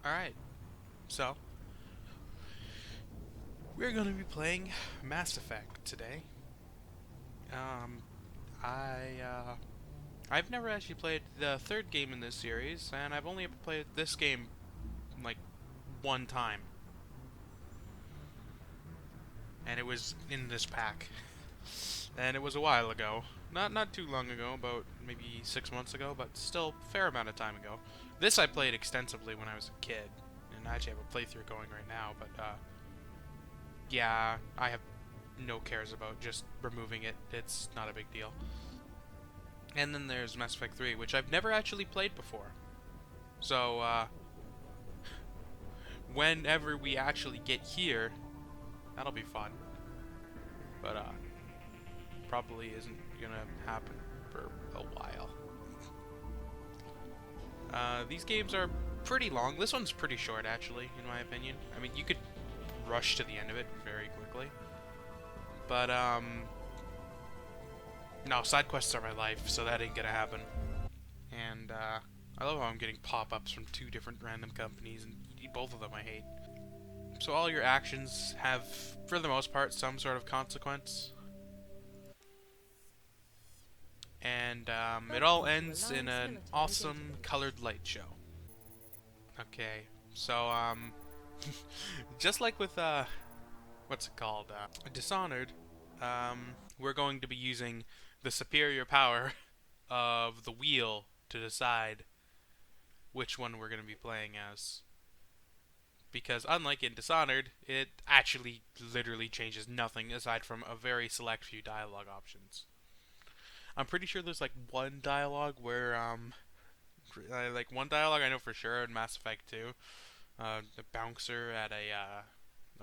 Alright, so we're going to be playing Mass Effect today. Um, I've never actually played the third game in this series, and I've only ever played this game, like, one time. And it was in this pack. And it was a while ago. Not too long ago, about maybe 6 months ago, but still a fair amount of time ago. This I played extensively when I was a kid, and I actually have a playthrough going right now, but, yeah, I have no cares about just removing it. It's not a big deal. And then there's Mass Effect 3, which I've never actually played before. So, whenever we actually get here, that'll be fun. But, probably isn't gonna happen for a while. These games are pretty long. This one's pretty short, actually, in my opinion. I mean, you could rush to the end of it very quickly. But, no, side quests are my life, so that ain't gonna happen. And, I love how I'm getting pop-ups from 2 different random companies, and both of them I hate. So all your actions have, for the most part, some sort of consequence. And, it all ends in an awesome colored light show. Okay, so, just like with, what's it called? Dishonored, we're going to be using the superior power of the wheel to decide which one we're going to be playing as. Because unlike in Dishonored, it actually literally changes nothing aside from a very select few dialogue options. I'm pretty sure there's like one dialogue where, like one dialogue I know for sure in Mass Effect 2, the bouncer at a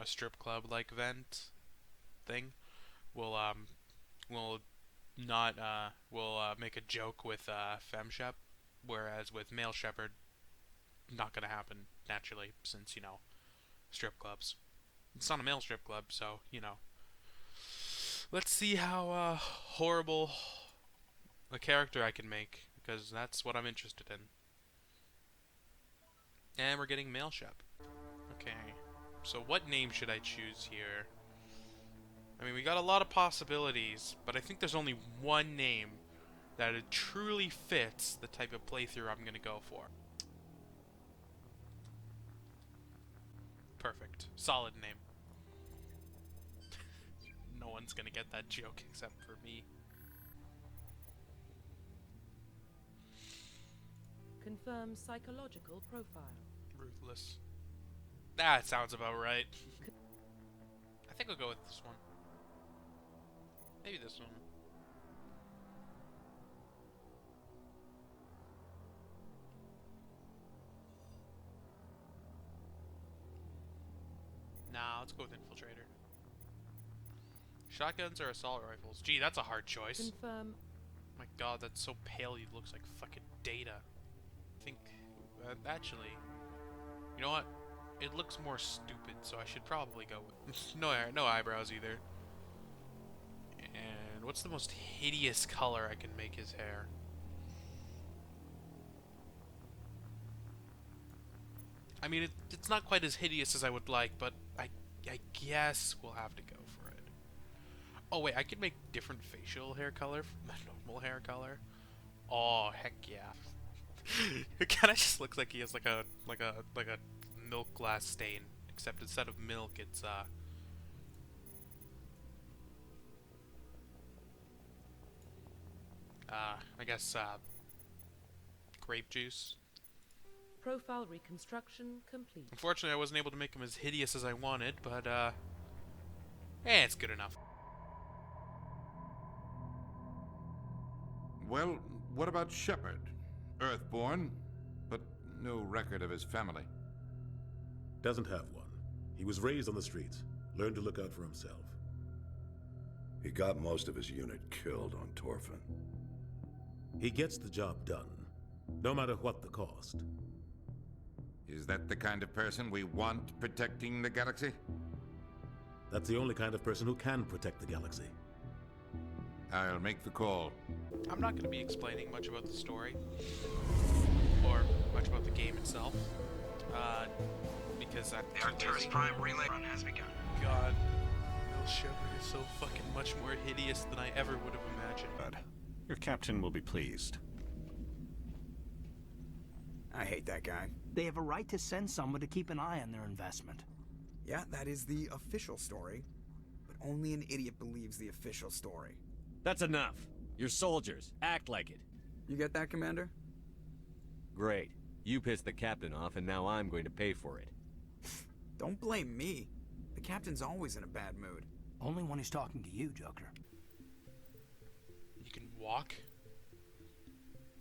strip club like event thing will not will make a joke with FemShep, whereas with Male Shepherd, not gonna happen naturally since strip clubs. It's not a male strip club, so let's see how horrible a character I can make, because that's what I'm interested in. And we're getting Male Shep. Okay, so what name should I choose here? I mean, we got a lot of possibilities, but I think there's only one name that it truly fits the type of playthrough I'm gonna go for. Perfect. Solid name. No one's gonna get that joke except for me. Confirm psychological profile. Ruthless. That sounds about right. I think I'll go with this one. Maybe this one. Nah, let's go with Infiltrator. Shotguns or assault rifles? Gee, that's a hard choice. Confirm. My god, that's so pale he looks like fucking Data. I think, actually, you know what? It looks more stupid, so I should probably go with no eyebrows either. And what's the most hideous color I can make his hair? I mean, it's not quite as hideous as I would like, but I guess we'll have to go for it. Oh wait, I could make different facial hair color from my normal hair color. Oh heck yeah! It kind of just looks like he has like a milk glass stain, except instead of milk, it's I guess grape juice. Profile reconstruction complete. Unfortunately, I wasn't able to make him as hideous as I wanted, but it's good enough. Well, what about Shepard? Earthborn, but no record of his family. Doesn't have one. He was raised on the streets, learned to look out for himself. He got most of his unit killed on Torfin. He gets the job done, no matter what the cost. Is that the kind of person we want protecting the galaxy? That's the only kind of person who can protect the galaxy. I'll make the call. I'm not going to be explaining much about the story, or much about the game itself. is that The Arcturus Prime relay run has begun. God. Will Shepard is so fucking much more hideous than I ever would have imagined. But your captain will be pleased. I hate that guy. They have a right to send someone to keep an eye on their investment. Yeah, that is the official story. But only an idiot believes the official story. That's enough. You're soldiers. Act like it. You get that, Commander? Great. You pissed the captain off, and now I'm going to pay for it. Don't blame me. The captain's always in a bad mood. Only when he's talking to you, Joker. You can walk?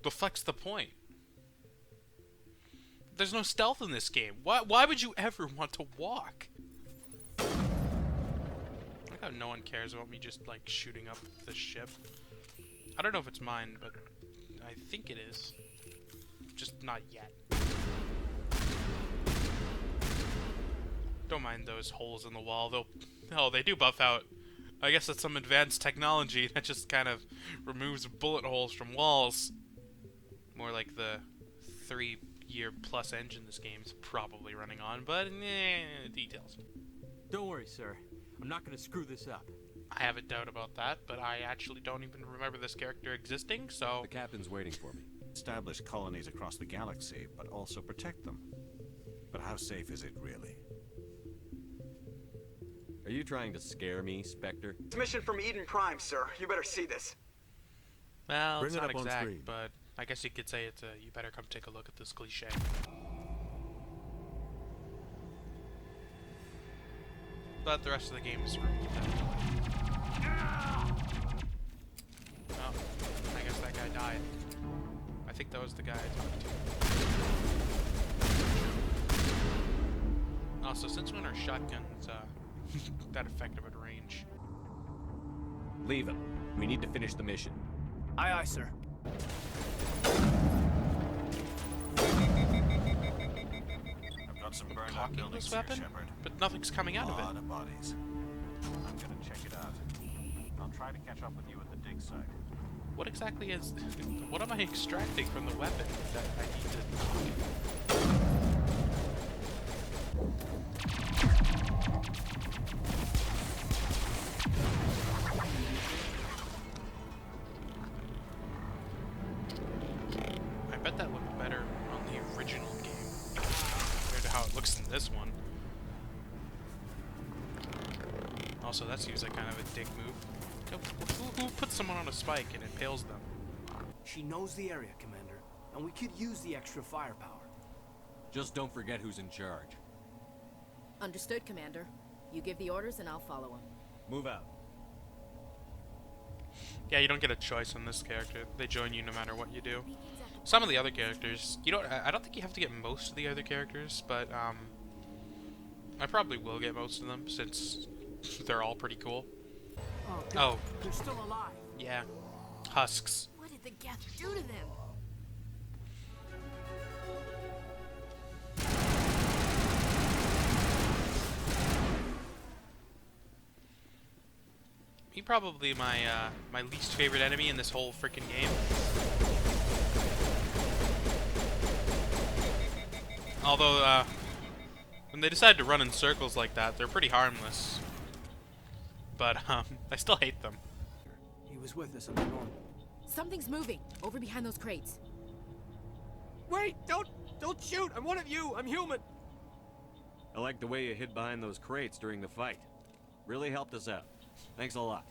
The fuck's the point? There's no stealth in this game. Why would you ever want to walk? I like how no one cares about me just, like, shooting up the ship. I don't know if it's mine, but I think it is. Just not yet. Don't mind those holes in the wall. They do buff out. I guess that's some advanced technology that just kind of removes bullet holes from walls. More like the 3-year-plus engine this game's probably running on, but details. Don't worry, sir. I'm not gonna screw this up. I have a doubt about that, but I actually don't even remember this character existing, so... The captain's waiting for me. Establish colonies across the galaxy, but also protect them. But how safe is it really? Are you trying to scare me, Spectre? It's a mission from Eden Prime, sir. You better see this. Well, Bring it's it not up on exact, screen. but I guess you could say it's a you better come take a look at this cliche. But the rest of the game is removed. Oh, I guess that guy died. I think that was the guy I talked to. Also, since when are shotguns that effective at range? Leave him. We need to finish the mission. Aye, aye, sir. I've got some burned out Cocking buildings this here, weapon? Shepard. But nothing's coming out A of lot it. of bodies. I'm gonna check it out. I'll try to catch up with you at the dig site. What exactly is... What am I extracting from the weapon that I need to... I bet that looked better on the original game compared to how it looks in this one. Also, that seems like kind of a dick move. Who puts someone on a spike and impales them? She knows the area, Commander, and we could use the extra firepower. Just don't forget who's in charge. Understood, Commander. You give the orders and I'll follow them. Move out. Yeah, you don't get a choice on this character. They join you no matter what you do. Some of the other characters, you don't. I don't think you have to get most of the other characters, but I probably will get most of them since they're all pretty cool. Oh, God. Oh, They're still alive. yeah, husks. What did the Geth do to them? He probably my least favorite enemy in this whole freaking game. Although when they decide to run in circles like that, they're pretty harmless. But I still hate them. He was with us on the north. Something's moving over behind those crates. Wait! Don't shoot! I'm one of you! I'm human! I like the way you hid behind those crates during the fight. Really helped us out. Thanks a lot.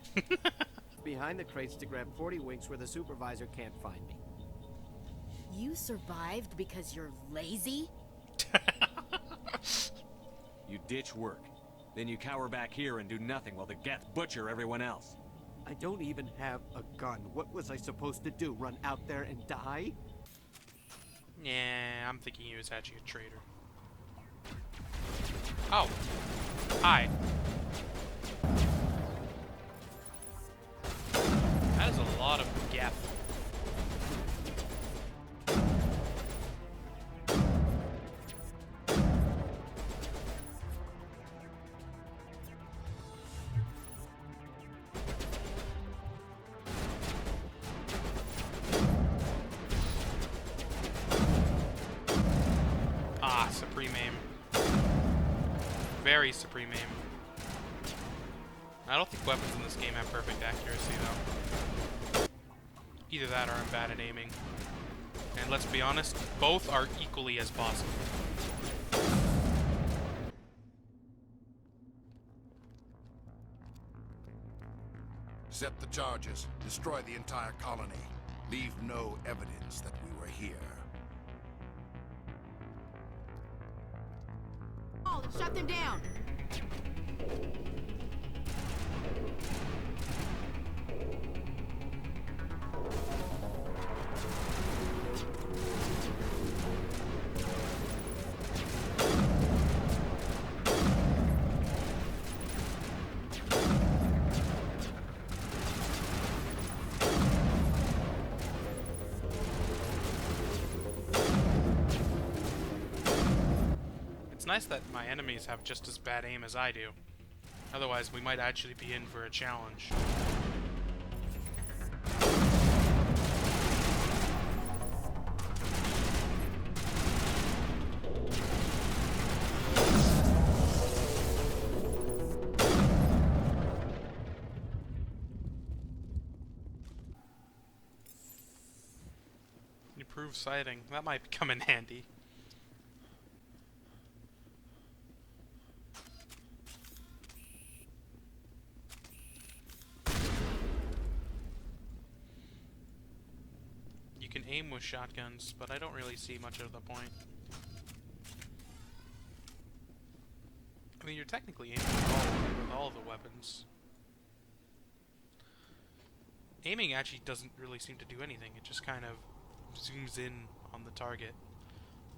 Behind the crates to grab 40 winks where the supervisor can't find me. You survived because you're lazy? You ditch work. Then you cower back here and do nothing while the Geth butcher everyone else. I don't even have a gun. What was I supposed to do? Run out there and die? Yeah, I'm thinking he was actually a traitor. Oh. Hi. That is a lot of Geth. Ah, supreme aim. Very supreme aim. I don't think weapons in this game have perfect accuracy, though. Either that or I'm bad at aiming. And let's be honest, both are equally as possible. Set the charges. Destroy the entire colony. Leave no evidence that we were here. Oh, shut them down! It's nice that my enemies have just as bad aim as I do. Otherwise, we might actually be in for a challenge. Improved sighting. That might come in handy. You can aim with shotguns, but I don't really see much of the point. I mean, you're technically aiming with all of the weapons. Aiming actually doesn't really seem to do anything. It just kind of zooms in on the target.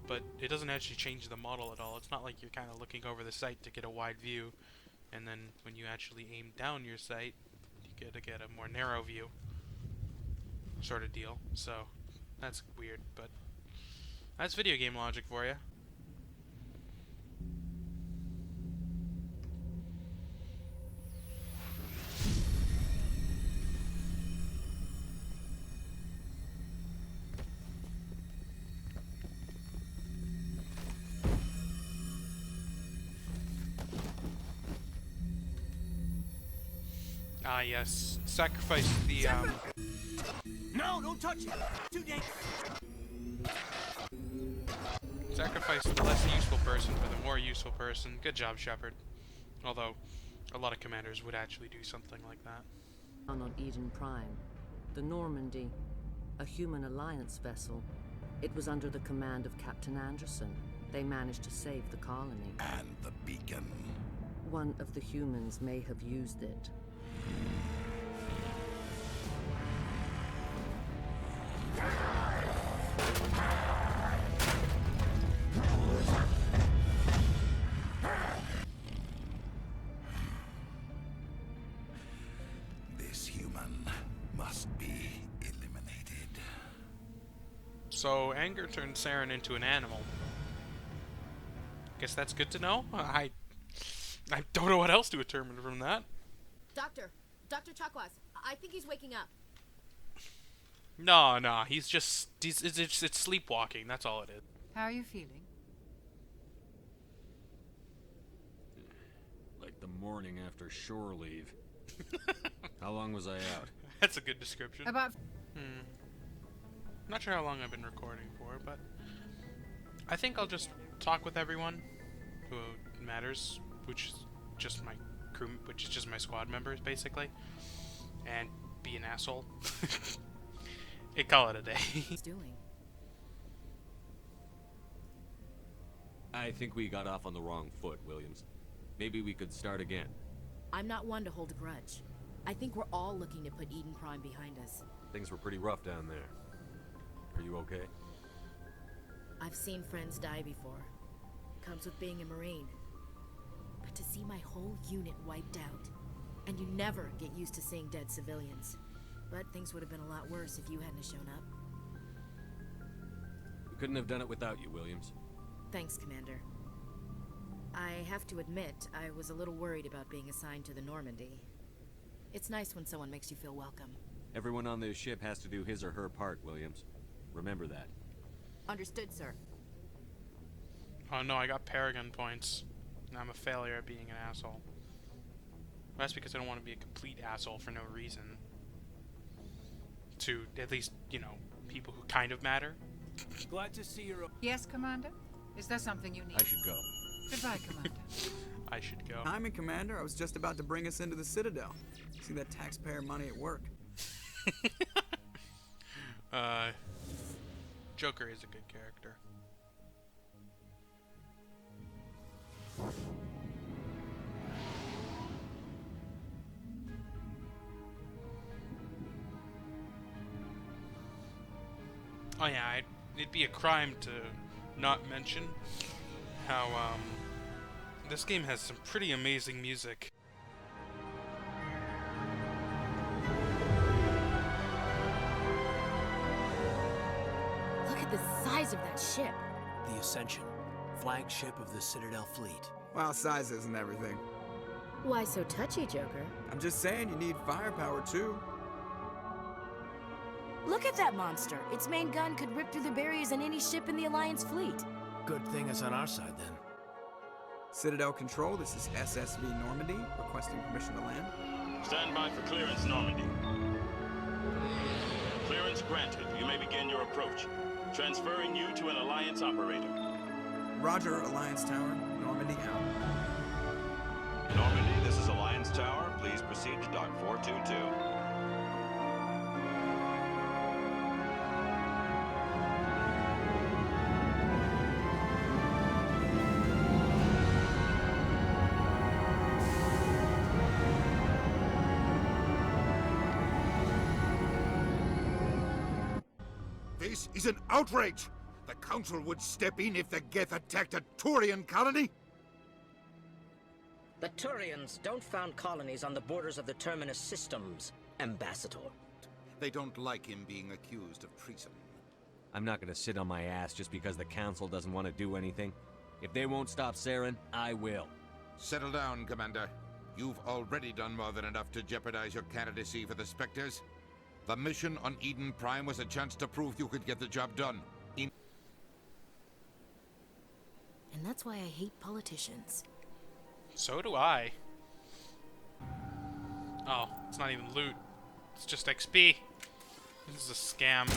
But it doesn't actually change the model at all. It's not like you're kind of looking over the sight to get a wide view, and then when you actually aim down your sight, you get to get a more narrow view sort of deal. So that's weird, but that's video game logic for you. Ah, yes. Sacrifice the, No, don't touch it! Too dangerous! Sacrifice the less useful person for the more useful person. Good job, Shepard. Although, a lot of commanders would actually do something like that. On Eden Prime, the Normandy, a human alliance vessel. It was under the command of Captain Anderson. They managed to save the colony. And the beacon. One of the humans may have used it. This human must be eliminated. So, anger turned Saren into an animal. Guess that's good to know? I don't know what else to determine from that. Dr. Chakwas, I think he's waking up. No, it's sleepwalking, that's all it is. How are you feeling? Like the morning after shore leave. How long was I out? That's a good description. About... Not sure how long I've been recording for, but I think I'll just talk with everyone who matters, which is just my crew, which is just my squad members, basically, and be an asshole. And call it a day. He's doing. I think we got off on the wrong foot, Williams. Maybe we could start again. I'm not one to hold a grudge. I think we're all looking to put Eden Prime behind us. Things were pretty rough down there. Are you okay? I've seen friends die before. Comes with being a Marine. But to see my whole unit wiped out, and you never get used to seeing dead civilians. But things would have been a lot worse if you hadn't shown up. We couldn't have done it without you, Williams. Thanks, Commander. I have to admit, I was a little worried about being assigned to the Normandy. It's nice when someone makes you feel welcome. Everyone on this ship has to do his or her part, Williams. Remember that. Understood, sir. Oh no, I got Paragon points. I'm a failure at being an asshole. That's because I don't want to be a complete asshole for no reason. To, at least, you know, people who kind of matter. Glad to see you're... Yes, Commander? Is there something you need? I should go. Goodbye, Commander. I should go. Timing, Commander. I was just about to bring us into the Citadel. See that taxpayer money at work. Joker is a good character. Oh yeah, it'd be a crime to not mention how this game has some pretty amazing music. Look at the size of that ship. The Ascension, flagship of the Citadel fleet. Well, size isn't everything. Why so touchy, Joker? I'm just saying you need firepower too. Look at that monster. Its main gun could rip through the barriers in any ship in the Alliance fleet. Good thing it's on our side, then. Citadel Control, this is SSV Normandy, requesting permission to land. Stand by for clearance, Normandy. Clearance granted. You may begin your approach. Transferring you to an Alliance operator. Roger, Alliance Tower. Normandy out. Normandy, this is Alliance Tower. Please proceed to Dock 422. This is an outrage! The Council would step in if the Geth attacked a Turian colony? The Turians don't found colonies on the borders of the Terminus systems, Ambassador. They don't like him being accused of treason. I'm not gonna sit on my ass just because the Council doesn't want to do anything. If they won't stop Saren, I will. Settle down, Commander. You've already done more than enough to jeopardize your candidacy for the Spectres. The mission on Eden Prime was a chance to prove you could get the job done. And that's why I hate politicians. So do I. Oh, it's not even loot. It's just XP. This is a scam.